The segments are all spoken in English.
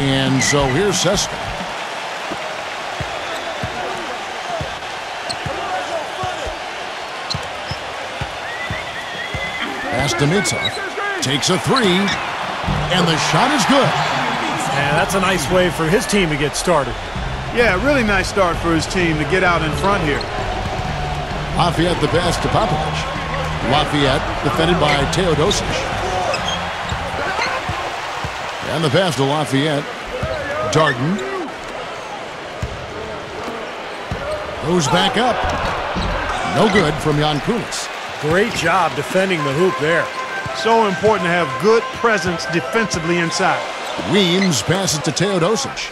And so here's Seska. Pass to Mitsov. Takes a three. And the shot is good. And that's a nice way for his team to get started. Yeah, really nice start for his team to get out in front here. Lafayette the pass to Popovich. Lafayette defended by Teodosic. And the pass to Lafayette. Darden. Goes back up. No good from Jan Kunis. Great job defending the hoop there. So important to have good presence defensively inside. Weems passes to Teodosic.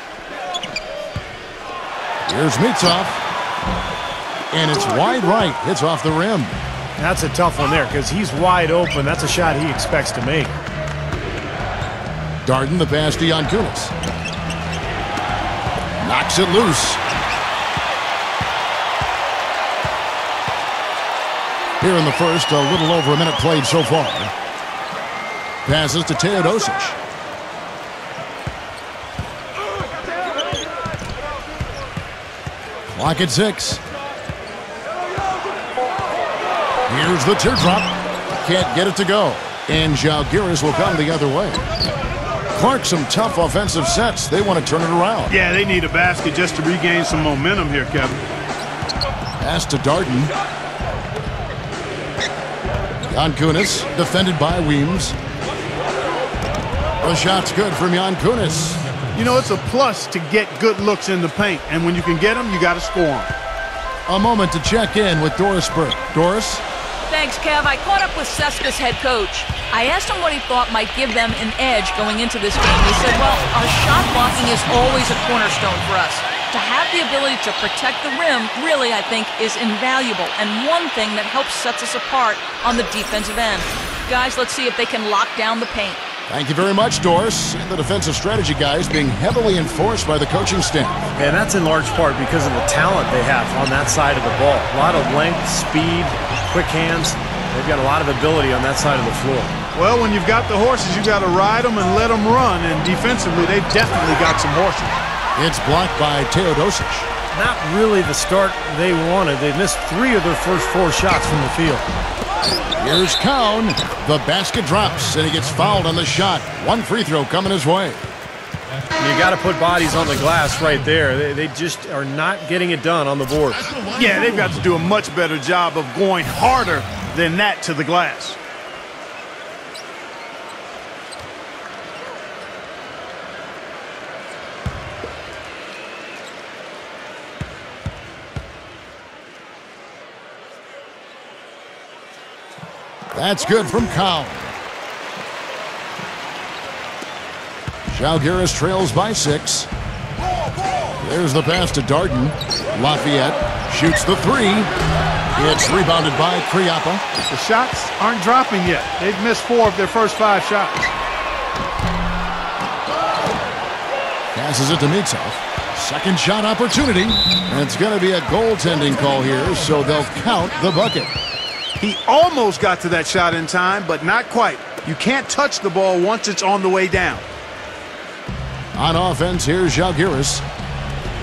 Here's Mitsov. And it's wide right. Hits off the rim. That's a tough one there because he's wide open. That's a shot he expects to make. Darden the pass to Jan Kunis. Knocks it loose. Here in the first, a little over a minute played so far. Passes to Teodosic. Clock at 6. Here's the teardrop. Can't get it to go. And Žalgiris will come the other way. Clark, some tough offensive sets. They want to turn it around. Yeah, they need a basket just to regain some momentum here, Kevin. Pass to Darden. Jan Kunis, defended by Weems. The shot's good from Jan Kunis. You know, it's a plus to get good looks in the paint. And when you can get them, you got to score them. A moment to check in with Doris Burke. Doris? Thanks, Kev. I caught up with Seska's head coach. I asked him what he thought might give them an edge going into this game. He said, well, our shot blocking is always a cornerstone for us. To have the ability to protect the rim, really, I think, is invaluable. And one thing that helps sets us apart on the defensive end. Guys, let's see if they can lock down the paint. Thank you very much, Doris. And the defensive strategy guys being heavily enforced by the coaching staff. And that's in large part because of the talent they have on that side of the ball. A lot of length, speed, quick hands. They've got a lot of ability on that side of the floor. Well, when you've got the horses, you got to ride them and let them run. And defensively, they've definitely got some horses. It's blocked by Teodosic. Not really the start they wanted. They missed 3 of their first 4 shots from the field. Here's Cowan. The basket drops, and he gets fouled on the shot. 1 free throw coming his way. You got to put bodies on the glass right there. They just are not getting it done on the board. Yeah, they've got to do a much better job of going harder than that to the glass. That's good from Cowan. Žalgiris trails by 6. There's the pass to Darden. Lafayette shoots the 3. It's rebounded by Kriapa. The shots aren't dropping yet. They've missed 4 of their first 5 shots. Passes it to Mitsov. Second shot opportunity. And it's going to be a goaltending call here, so they'll count the bucket. He almost got to that shot in time, but not quite. You can't touch the ball once it's on the way down. On offense, here's Žalgiris.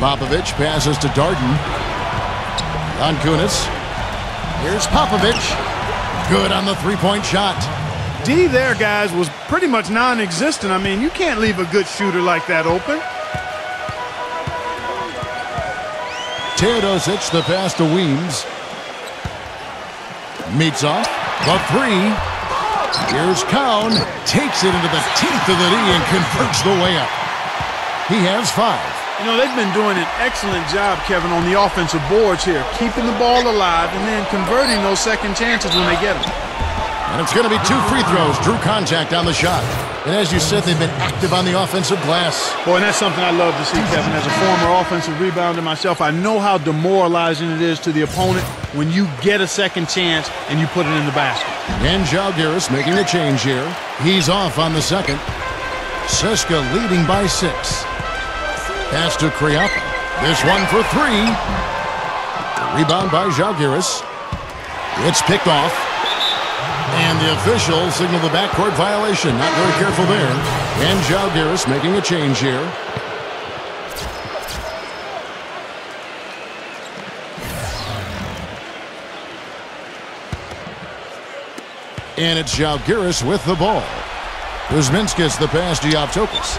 Popovich passes to Darden. On Kunis. Here's Popovich. Good on the 3-point shot. D there, guys, was pretty much non-existent. I mean, you can't leave a good shooter like that open. Teodosic, the pass to Weems. Mitsov, the 3. Here's Cowan. Takes it into the teeth of the knee and converts the way up. He has 5. You know, they've been doing an excellent job, Kevin, on the offensive boards here, keeping the ball alive and then converting those second chances when they get them. And it's going to be 2 free throws. Drew contact on the shot. And as you said, they've been active on the offensive glass. Boy, and that's something I love to see, Kevin. As a former offensive rebounder myself, I know how demoralizing it is to the opponent when you get a second chance and you put it in the basket. And Žalgiris making a change here. He's off on the second. Seska leading by 6. Pass to Kriapa. This one for 3. Rebound by Žalgiris. It's picked off. And the official signaled the backcourt violation. Not very careful there. And Zalgiris making a change here. And it's Zalgiris with the ball. Kuzminskas the pass to Dioptopoulos.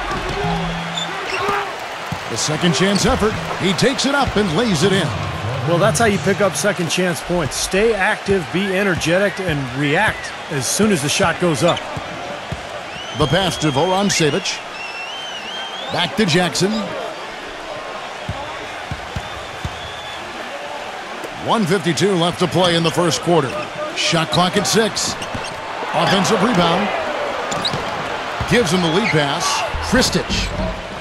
The second chance effort. He takes it up and lays it in. Well, that's how you pick up second chance points. Stay active, be energetic, and react as soon as the shot goes up. The pass to Voron-Savic. Back to Jackson. 1:52 left to play in the first quarter. Shot clock at 6. Offensive rebound. Gives him the lead pass. Kristich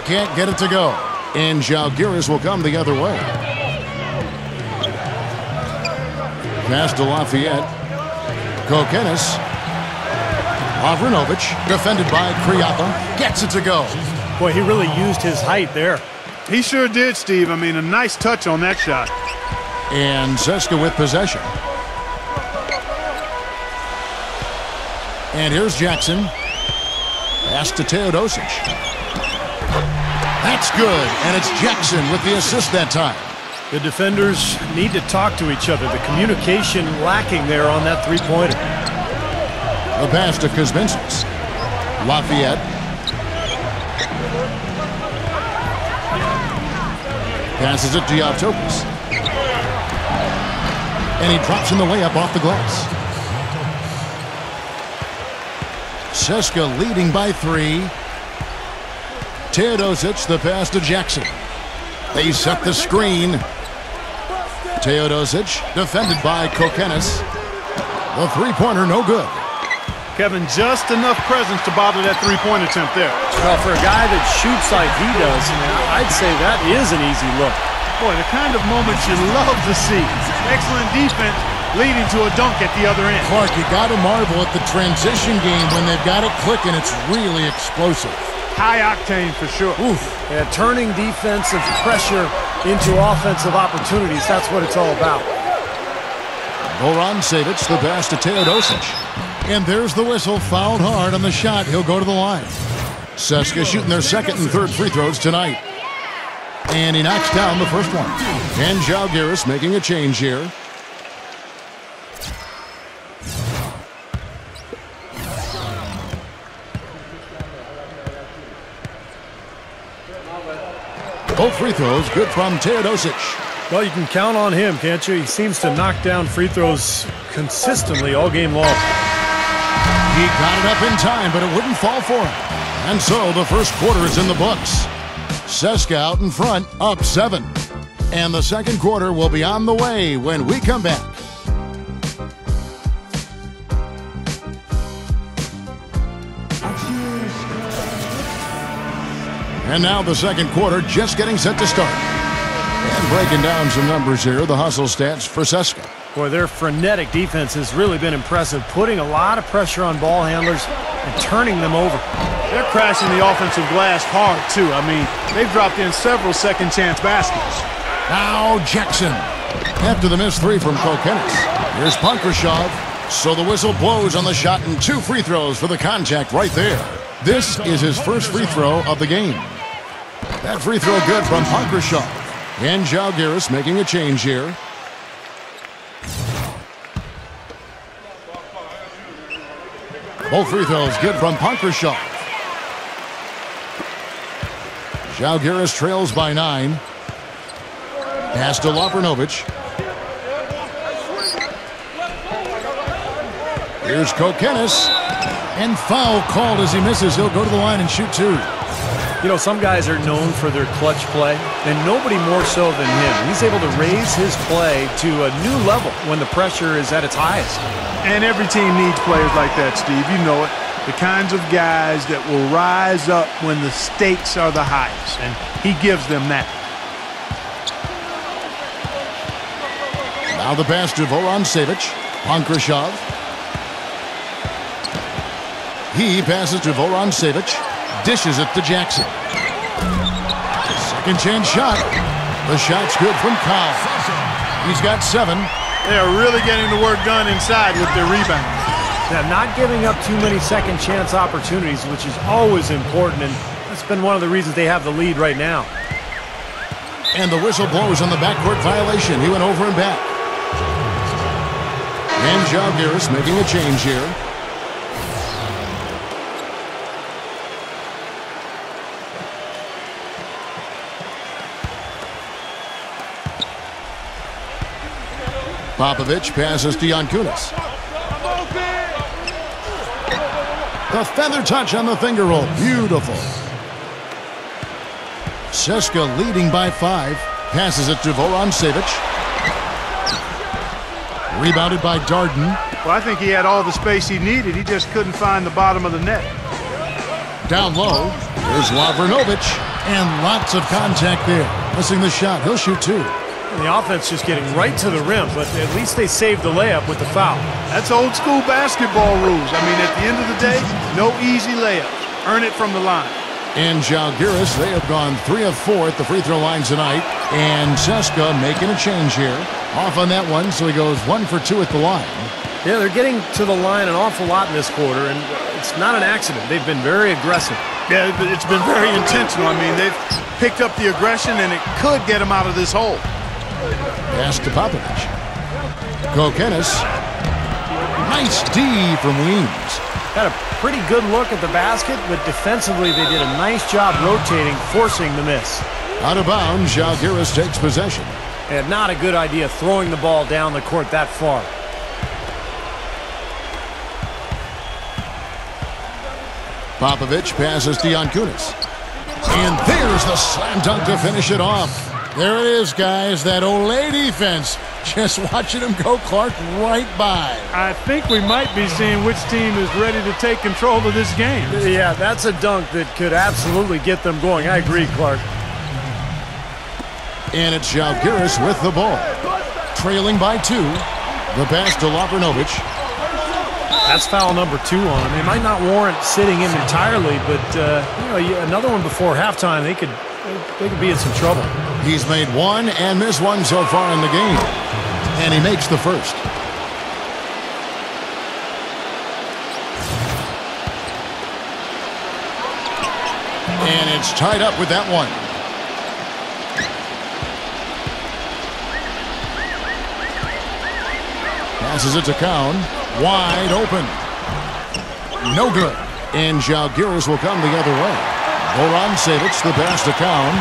can't get it to go. And Zalgiris will come the other way. Pass to Lafayette. Kokenis. Avranovic, defended by Kriapa, gets it to go. Boy, he really used his height there. He sure did, Steve. I mean, a nice touch on that shot. And CSKA with possession. And here's Jackson. Pass to Teodosic. That's good, and it's Jackson with the assist that time. The defenders need to talk to each other. The communication lacking there on that three-pointer. The pass to Kuzminskas. Lafayette. Passes it to Dioptopoulos. And he drops in the layup off the glass. CSKA leading by 3. Teodosic, the pass to Jackson. They set the screen. Teodosic, defended by Kokenis. The three-pointer, no good. Kevin, just enough presence to bother that three-point attempt there. Well, for a guy that shoots like he does, I'd say that is an easy look. Boy, the kind of moments you love to see. Excellent defense leading to a dunk at the other end. Clark, you got to marvel at the transition game when they've got it clicking. It's really explosive. High octane for sure. Oof. Yeah, turning defensive pressure into offensive opportunities. That's what it's all about. Voron-Savic, the pass to Teodosic. And there's the whistle. Fouled hard on the shot. He'll go to the line. CSKA shooting their second and third free throws tonight. And he knocks down the first one. And Zalgiris making a change here. Both free throws good from Teodosic. Well, you can count on him, can't you? He seems to knock down free throws consistently all game long. He got it up in time, but it wouldn't fall for him. And so the first quarter is in the books. CSKA out in front, up 7. And the second quarter will be on the way when we come back. And now the second quarter just getting set to start. And breaking down some numbers here, the hustle stats for CSKA. Boy, their frenetic defense has really been impressive, putting a lot of pressure on ball handlers and turning them over. They're crashing the offensive glass hard, too. I mean, they've dropped in several second-chance baskets. Now Jackson. After the missed 3 from Kokenis. Here's Pankrashov. So the whistle blows on the shot and 2 free throws for the contact right there. This is his first free throw of the game. That free throw good from Pankrashov. And Zalgiris making a change here. Both free throws good from Pankrashov. Zalgiris trails by 9. Pass to Lavranovic. Here's Kokenis. And foul called as he misses. He'll go to the line and shoot 2. You know, some guys are known for their clutch play, and nobody more so than him. He's able to raise his play to a new level when the pressure is at its highest. And every team needs players like that, Steve. You know it. The kinds of guys that will rise up when the stakes are the highest, and he gives them that. Now the pass to Voron-Savic. Pankrashov. He passes to Voron-Savic. Dishes it to Jackson. Second chance shot. The shot's good from Kyle. He's got 7. They are really getting the work done inside with their rebound. Now, not giving up too many second chance opportunities, which is always important, and that's been one of the reasons they have the lead right now. And the whistle blows on the backcourt violation. He went over and back. And Zalgiris making a change here. Popovich passes to Yankunas. The feather touch on the finger roll. Beautiful. CSKA leading by 5. Passes it to Vorontsevich. Rebounded by Darden. Well, I think he had all the space he needed. He just couldn't find the bottom of the net. Down low. Here's Lavrinovic. And lots of contact there. Missing the shot. He'll shoot 2. The offense just getting right to the rim, but at least they saved the layup with the foul. That's old school basketball rules. I mean, at the end of the day, no easy layups. Earn it from the line. And Zalgiris, they have gone 3 of 4 at the free throw line tonight. And CSKA making a change here. Off on that one, so he goes 1 for 2 at the line. Yeah, they're getting to the line an awful lot in this quarter, and it's not an accident. They've been very aggressive. Yeah, it's been very intentional. I mean, they've picked up the aggression, and it could get them out of this hole. Pass to Popovich. Kokenis. Nice D from Weems. Had a pretty good look at the basket, but defensively they did a nice job rotating, forcing the miss. Out of bounds, Zalgiris takes possession. And not a good idea throwing the ball down the court that far. Popovich passes to Yankunas. And there's the slam dunk to finish it off. There it is, guys. That Olay defense. Just watching him go, Clark, right by. I think we might be seeing which team is ready to take control of this game. Yeah, that's a dunk that could absolutely get them going. I agree, Clark. And it's Zalgiris with the ball. Trailing by 2. The pass to Lavrinovic. That's foul number 2 on him. It might not warrant sitting him entirely, but another one before halftime, they could be in some trouble. He's made 1 and missed 1 so far in the game. And he makes the first. And it's tied up with that one. Passes it to Cowan. Wide open. No good. And Zalgiris will come the other way. Vorontsevich, the pass to Cowan.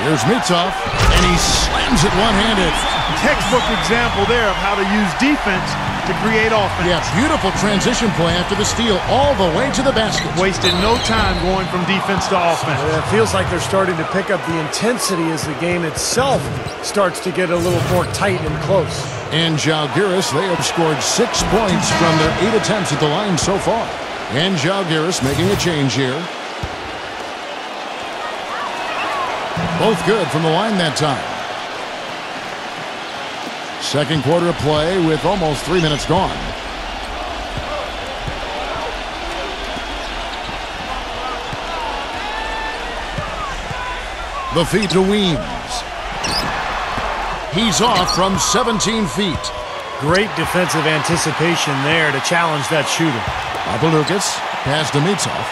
Here's Mitov, and he slams it one-handed. Textbook example there of how to use defense to create offense. Yeah, beautiful transition play after the steal all the way to the basket. Wasted no time going from defense to offense. It feels like they're starting to pick up the intensity as the game itself starts to get a little more tight and close. And Zalgiris, they have scored 6 points from their 8 attempts at the line so far. And Zalgiris making a change here. Both good from the line that time. Second quarter of play with almost 3 minutes gone. The feed to Weems. He's off from 17 feet. Great defensive anticipation there to challenge that shooter. Papaloukas, pass to Mitov.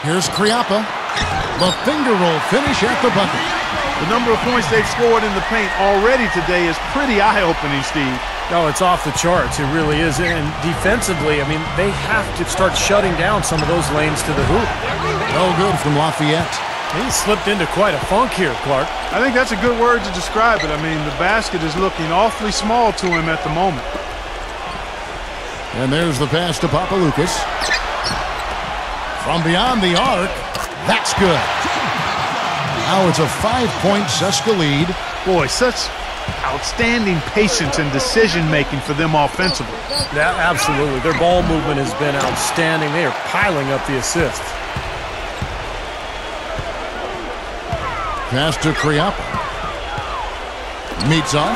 Here's Kriapa. The finger roll finish at the bucket. The number of points they've scored in the paint already today is pretty eye-opening, Steve. Oh, it's off the charts. It really is. And defensively, I mean, they have to start shutting down some of those lanes to the hoop. No good from Lafayette. He slipped into quite a funk here, Clark. I think that's a good word to describe it. I mean, the basket is looking awfully small to him at the moment. And there's the pass to Papaloukas. From beyond the arc, that's good. Now it's a 5-point CSKA lead. Boy, such outstanding patience and decision-making for them offensively. Yeah, absolutely. Their ball movement has been outstanding. They are piling up the assists. Pass to Kriapa. Mitov.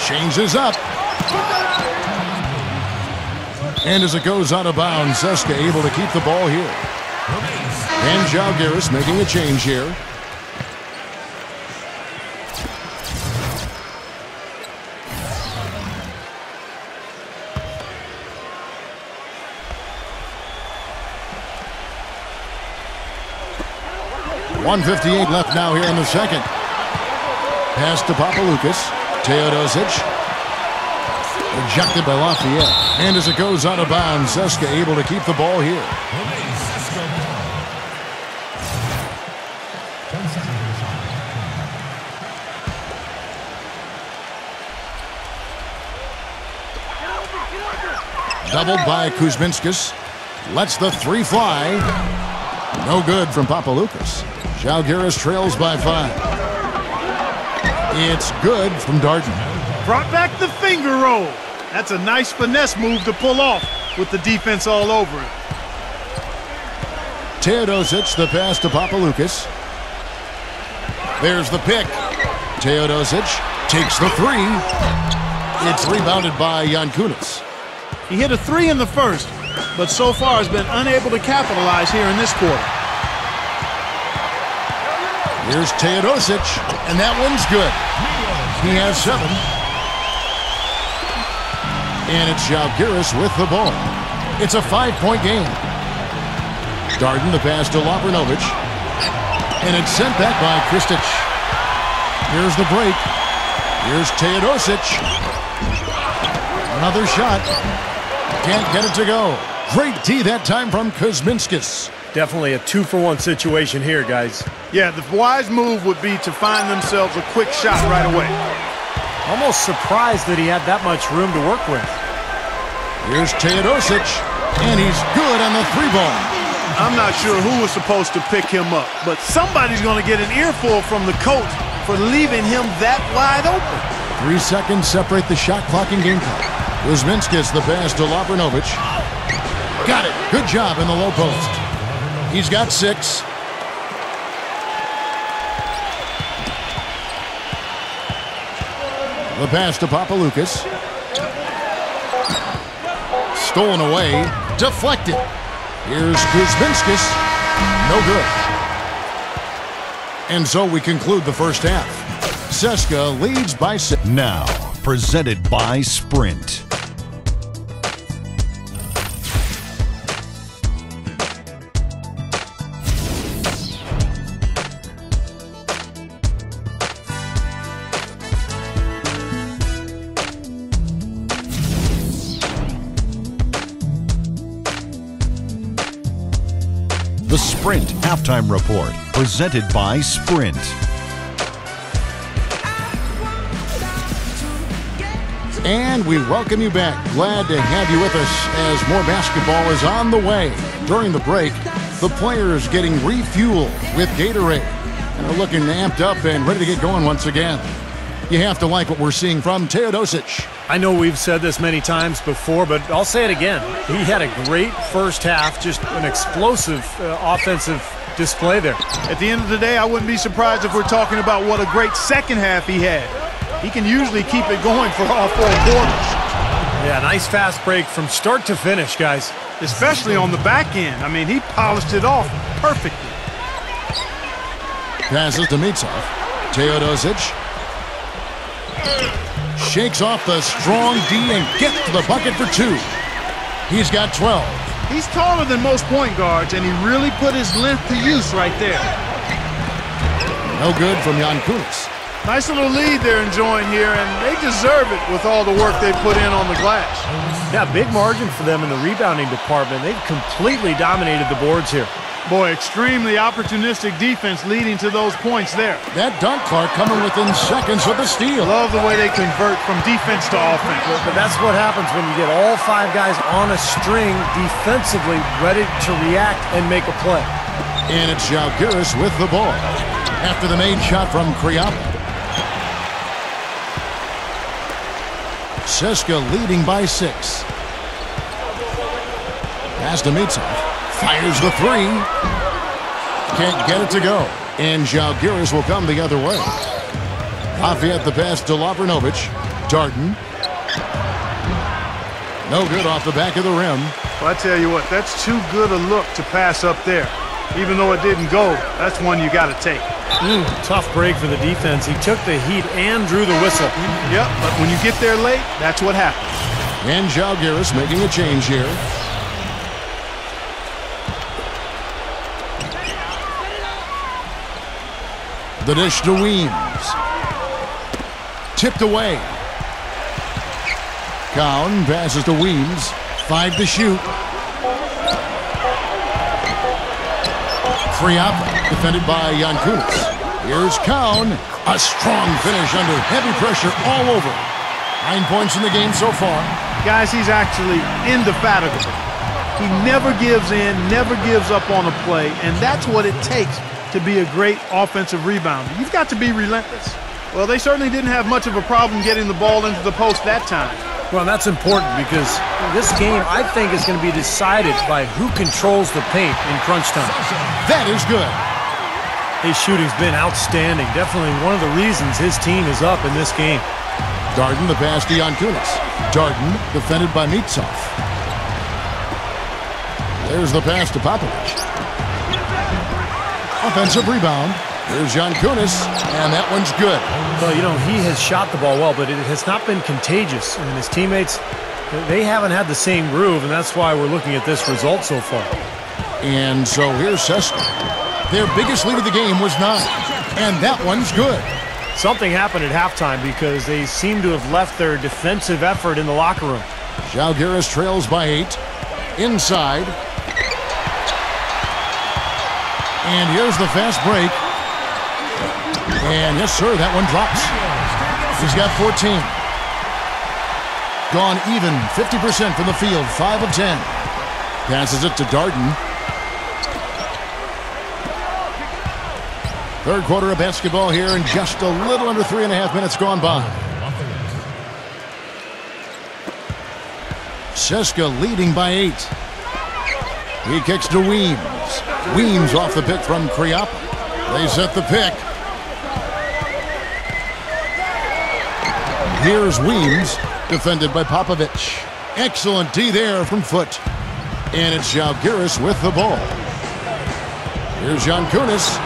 Changes up. And as it goes out of bounds, CSKA able to keep the ball here. And Zalgiris making a change here. 1:58 left now here in the second. Pass to Papaloukas. Teodosic. Rejected by Lafayette. And as it goes out of bounds, CSKA able to keep the ball here. Doubled by Kuzminskas. Lets the three fly. No good from Papaloukas. Žalgiris trails by 5. It's good from Darden. Brought back the finger roll. That's a nice finesse move to pull off with the defense all over it. Teodosic, the pass to Papaloukas. There's the pick. Teodosic takes the three. It's rebounded by Jankunas. He hit a 3 in the first, but so far has been unable to capitalize here in this quarter. Here's Teodosic, and that one's good. He has 7. And it's Žalgiris with the ball. It's a 5-point game. Darden, the pass to Lavrinovic. And it's sent back by Kristic. Here's the break. Here's Teodosic. Another shot. Can't get it to go. Great D that time from Kuzminskas. Definitely a 2-for-1 situation here, guys. Yeah, the wise move would be to find themselves a quick shot right away. Almost surprised that he had that much room to work with. Here's Teodosic, and he's good on the 3-ball. I'm not sure who was supposed to pick him up, but somebody's going to get an earful from the coach for leaving him that wide open. 3 seconds separate the shot clock and game clock. Kuzminskas, the pass to Lavrinovic. Got it. Good job in the low post. He's got 6. The pass to Papaloukas. Stolen away. Deflected. Here's Kuzminskas. No good. And so we conclude the first half. CSKA leads by 6. Now, presented by Sprint. The Sprint Halftime Report, presented by Sprint. And we welcome you back. Glad to have you with us as more basketball is on the way. During the break, the players getting refueled with Gatorade and are looking amped up and ready to get going once again. You have to like what we're seeing from Teodosic. I know we've said this many times before, but I'll say it again. He had a great first half, just an explosive offensive display there. At the end of the day, I wouldn't be surprised if we're talking about what a great second half he had. He can usually keep it going for all 4 quarters. Yeah, nice fast break from start to finish, guys. Especially on the back end. I mean, he polished it off perfectly. Passes to Mitsov. Teodosic shakes off the strong D and gets to the bucket for 2. He's got 12. He's taller than most point guards, and he really put his length to use right there. No good from Jankunas. Nice little lead they're enjoying here, and they deserve it with all the work they put in on the glass. Yeah, big margin for them in the rebounding department. They've completely dominated the boards here. Boy, extremely opportunistic defense leading to those points there. That dunk, Clark, coming within seconds of the steal. Love the way they convert from defense to offense. But that's what happens when you get all 5 guys on a string defensively ready to react and make a play. And it's Žalgiris with the ball. After the made shot from Kriab. CSKA leading by 6. Pass to Mitsov. Fires the 3. Can't get it to go. And Žalgiris will come the other way. Lafayette the pass to Lavrinovic. Darden. No good off the back of the rim. Well, I tell you what, that's too good a look to pass up there. Even though it didn't go, that's one you got to take. Tough break for the defense. He took the heat and drew the whistle. Yep, but when you get there late, that's what happens. And Žalgiris making a change here. The dish to Weems. Tipped away. Cowan passes to Weems. 5 to shoot. Kriapa, defended by Yankunis. Here's Cowan. A strong finish under heavy pressure all over. 9 points in the game so far. Guys, he's actually indefatigable. He never gives in, never gives up on a play, and that's what it takes to be a great offensive rebounder. You've got to be relentless. Well, they certainly didn't have much of a problem getting the ball into the post that time. Well, that's important because this game, I think, is going to be decided by who controls the paint in crunch time. That is good. His shooting's been outstanding. Definitely one of the reasons his team is up in this game. Darden, the pass to Yankunis. Darden, defended by Mitsov. There's the pass to Popovich. Offensive rebound. Here's Yankunis, and that one's good. Well, you know, he has shot the ball well, but it has not been contagious. I mean, his teammates, they haven't had the same groove, and that's why we're looking at this result so far. And so here's CSKA. Their biggest lead of the game was 9, and that one's good. Something happened at halftime because they seem to have left their defensive effort in the locker room. Žalgiris trails by 8. Inside. And here's the fast break. And yes, sir, that one drops. He's got 14. Gone even, 50% from the field, 5 of 10. Passes it to Darden. Third quarter of basketball here, and just a little under 3.5 minutes gone by. CSKA leading by 8. He kicks to Weems. Weems off the pick from Kriapa. They set the pick. Here's Weems, defended by Popovich. Excellent D there from Foot. And it's Žalgiris with the ball. Here's Yankunis.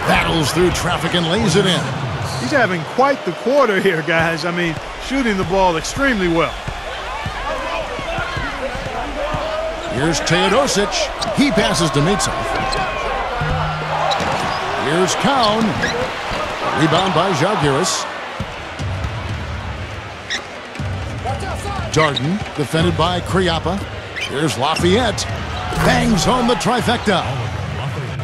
Battles through traffic and lays it in. He's having quite the quarter here, guys. I mean, shooting the ball extremely well. Here's Teodosic. He passes to Mitsov. Here's Cowan. Rebound by Žalgiris. Darden, defended by Kriapa. Here's Lafayette. Bangs home the trifecta.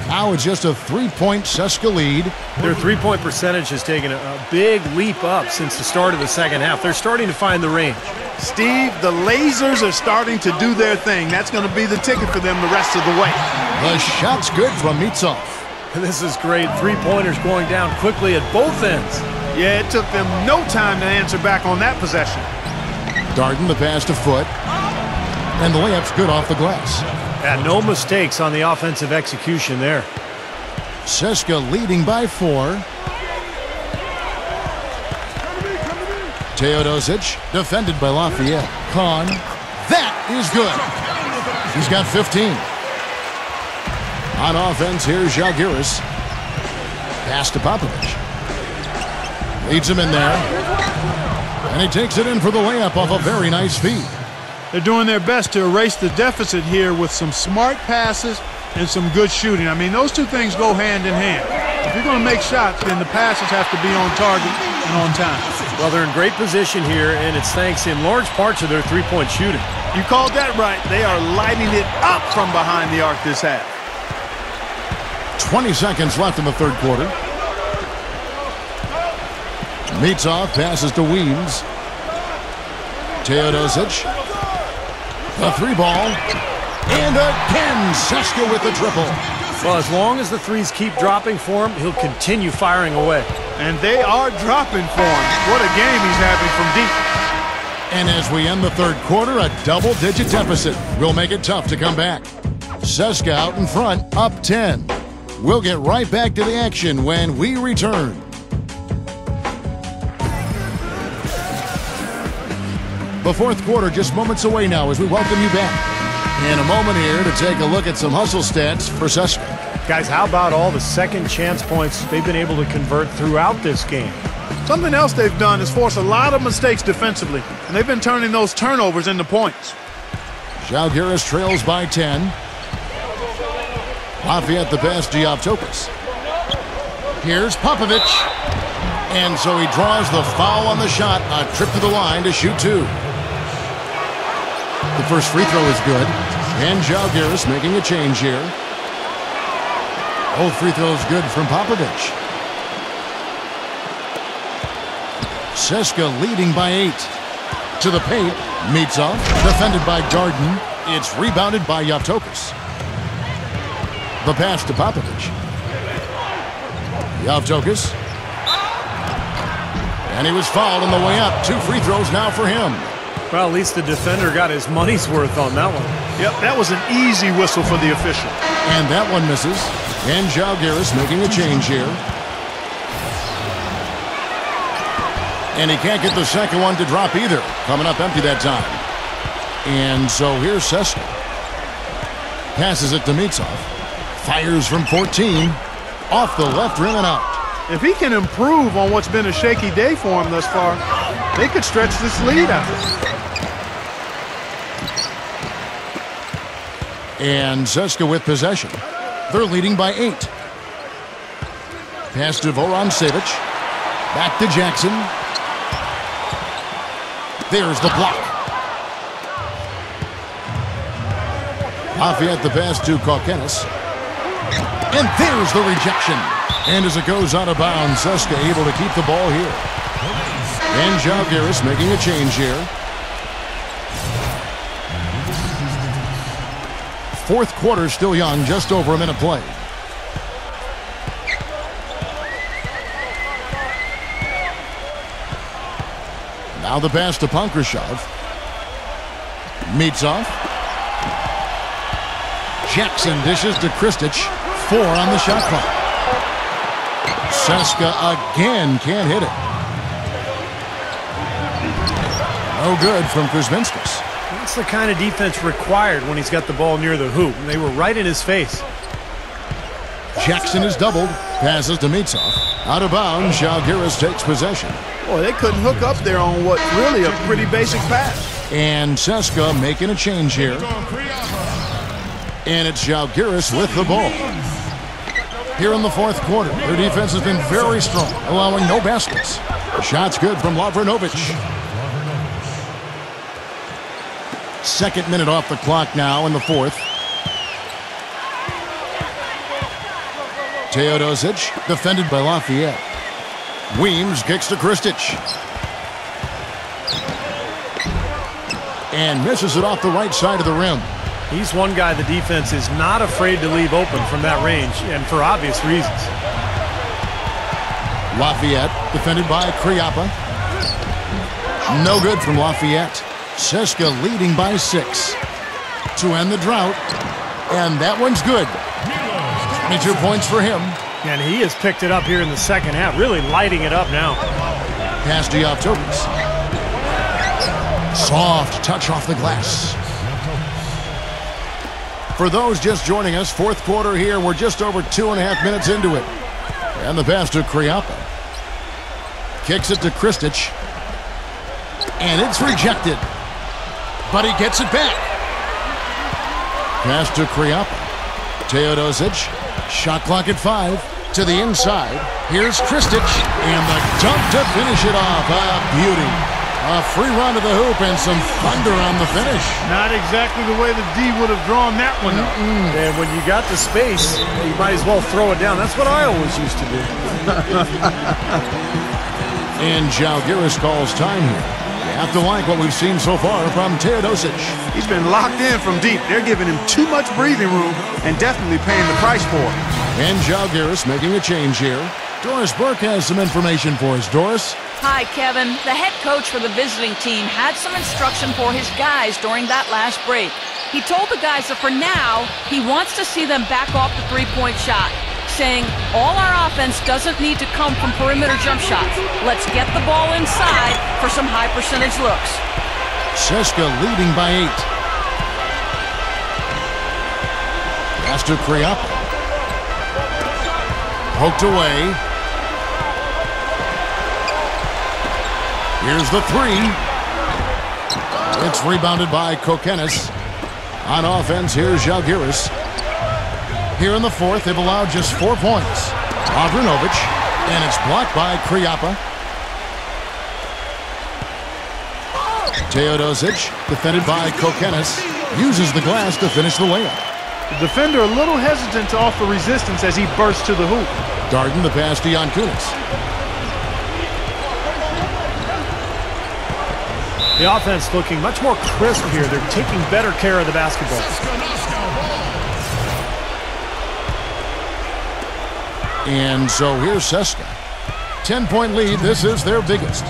Now it's just a 3-point CSKA lead. Their three-point percentage has taken a big leap up since the start of the second half. They're starting to find the range. Steve, the lasers are starting to do their thing. That's going to be the ticket for them the rest of the way. The shot's good from Mitsov. This is great. Three-pointers going down quickly at both ends. Yeah, it took them no time to answer back on that possession. Darden, the pass to Foot. And the layup's good off the glass. Yeah, no mistakes on the offensive execution there. CSKA leading by 4. Teodosic, defended by Lafayette. Kahn, that is good. He's got 15. On offense, here's Žalgiris. Pass to Popovich. Leads him in there. And he takes it in for the layup off a very nice feed. They're doing their best to erase the deficit here with some smart passes and some good shooting. I mean, those two things go hand in hand. If you're going to make shots, then the passes have to be on target and on time. Well, they're in great position here, and it's thanks in large part to their three-point shooting. You called that right. They are lighting it up from behind the arc this half. 20 seconds left in the third quarter. Mitsov passes to Weems. Teodosic. The three ball. And again, CSKA with the triple. Well, as long as the threes keep dropping for him, he'll continue firing away. And they are dropping for him. What a game he's having from deep. And as we end the third quarter, a double-digit deficit will make it tough to come back. CSKA out in front, up 10. We'll get right back to the action when we return. The fourth quarter just moments away now as we welcome you back. In a moment here to take a look at some hustle stats for CSKA. Guys, how about all the second chance points they've been able to convert throughout this game? Something else they've done is force a lot of mistakes defensively, and they've been turning those turnovers into points. Žalgiris trails by 10. Lafayette the pass, Giaptopoulos. Here's Popovich. And so he draws the foul on the shot. A trip to the line to shoot 2. The first free throw is good. And Žalgiris making a change here. Both free throws good from Popovich. Seska leading by 8. To the paint. Mitsov. Defended by Garden. It's rebounded by Yavtokas. The pass to Popovich. Yavtokas. And he was fouled on the way up. 2 free throws now for him. Well, at least the defender got his money's worth on that one. Yep, that was an easy whistle for the official. And that one misses. And Žalgiris making a change here. And he can't get the second one to drop either. Coming up empty that time. And so here's Seska. Passes it to Mitsov. Fires from 14. Off the left rim and out. If he can improve on what's been a shaky day for him thus far, they could stretch this lead out. And Seska with possession. They're leading by 8. Pass to Voron-Savic. Back to Jackson. There's the block. Lafayette the pass to Kokenis. And there's the rejection. And as it goes out of bounds, Seska able to keep the ball here. And Žalgiris making a change here. Fourth quarter still young, just over a minute play. Now the pass to Pankrashov. Mitsov. Jackson dishes to Kristic. 4 on the shot clock. Seska again can't hit it. No good from Kuzminskas. That's the kind of defense required when he's got the ball near the hoop. They were right in his face. Jackson is doubled. Passes to Mitsov. Out of bounds, Žalgiris takes possession. Boy, they couldn't hook up there on what's really a pretty basic pass. And Seska making a change here. And it's Žalgiris with the ball. Here in the fourth quarter, their defense has been very strong, allowing no baskets. Shot's good from Lavrinovic. Second minute off the clock now in the fourth. Teodosic, defended by Lafayette. Weems kicks to Kristic. And misses it off the right side of the rim. He's one guy the defense is not afraid to leave open from that range, and for obvious reasons. Lafayette, defended by Kriapa. No good from Lafayette. Seska leading by 6 to end the drought. And that one's good. 22 points for him. And he has picked it up here in the second half, really lighting it up now. Pass to Yavtokas. Soft touch off the glass. For those just joining us, fourth quarter here, we're just over 2.5 minutes into it. And the pass to Kriapa. Kicks it to Kristic. And it's rejected. But he gets it back. Pass to Kriapa. Teodosic. Shot clock at 5. To the inside. Here's Kristic. And the dunk to finish it off. A beauty. A free run to the hoop and some thunder on the finish. Not exactly the way the D would have drawn that one up. And when you got the space, you might as well throw it down. That's what I always used to do. And Žalgiris calls time here. You have to like what we've seen so far from Teodosic. He's been locked in from deep. They're giving him too much breathing room and definitely paying the price for it. And Žalgiris making a change here. Doris Burke has some information for us. Doris? Hi, Kevin. The head coach for the visiting team had some instruction for his guys during that last break. He told the guys that for now, he wants to see them back off the three-point shot, saying, all our offense doesn't need to come from perimeter jump shots. Let's get the ball inside for some high-percentage looks. Seska leading by 8. Pass to Kriapa. Poked away. Here's the 3. It's rebounded by Kokenis. On offense, here's Žalgiris. Here in the fourth, they've allowed just 4 points. Avrinovic, and it's blocked by Kriapa. Teodosic, defended by Kokenis, uses the glass to finish the layup. The defender a little hesitant to offer resistance as he bursts to the hoop. Darden the pass to Yankunis. The offense looking much more crisp here. They're taking better care of the basketball. And so here's CSKA. 10-point lead. This is their biggest.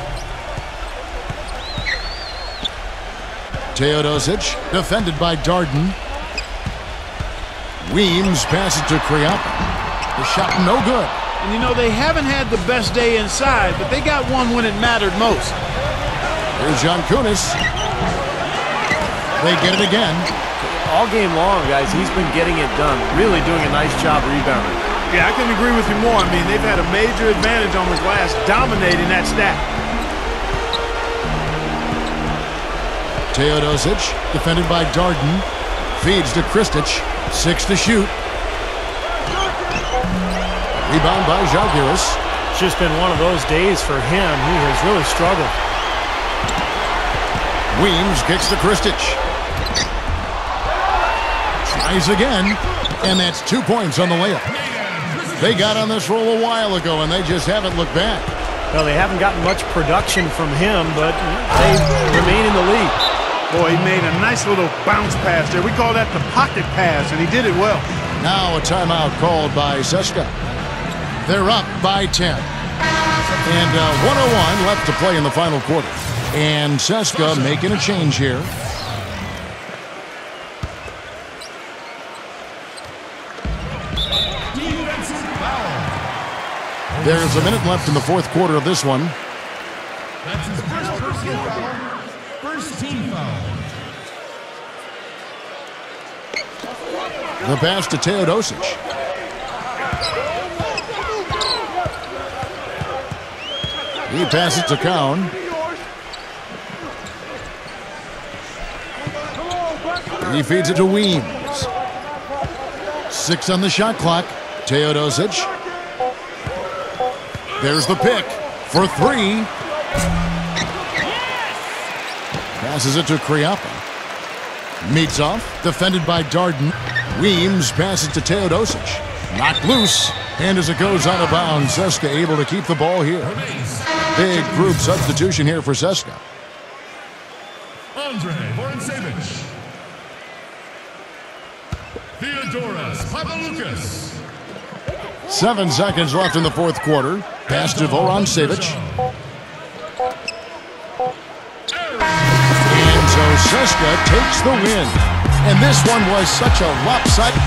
Teodosic, defended by Darden. Weems passes to Kriapa. The shot no good. And you know, they haven't had the best day inside, but they got one when it mattered most. Here's Yankunis. They get it again. All game long, guys, he's been getting it done. Really doing a nice job rebounding. Yeah, I couldn't agree with you more. I mean, they've had a major advantage on the glass, dominating that stack. Teodosic, defended by Darden. Feeds to Kristic. 6 to shoot. Rebound by Žalgiris. It's just been one of those days for him. He has really struggled. Weems kicks to Kristic. Tries again, and that's 2 points on the layup. They got on this roll a while ago, and they just haven't looked back. Well, they haven't gotten much production from him, but they remain in the lead. Boy, he made a nice little bounce pass there. We call that the pocket pass, and he did it well. Now a timeout called by CSKA. They're up by 10. And 1:01 left to play in the final quarter. And CSKA making a change here. There's a minute left in the fourth quarter of this one. That's his first personal foul. First team foul. The pass to Teodosic. He passes to Cowan. He feeds it to Weems. 6 on the shot clock. Teodosic. There's the pick for 3. Passes it to Kriapa. Mitsov, defended by Darden. Weems passes to Teodosic. Knocked loose. And as it goes out of bounds, CSKA able to keep the ball here. Big group substitution here for CSKA. Andre Vorontsevich. Theodoras Papaloukas. 7 seconds left in the fourth quarter. Pass to Vorontsevich. And so CSKA takes the win. And this one was such a lopsided...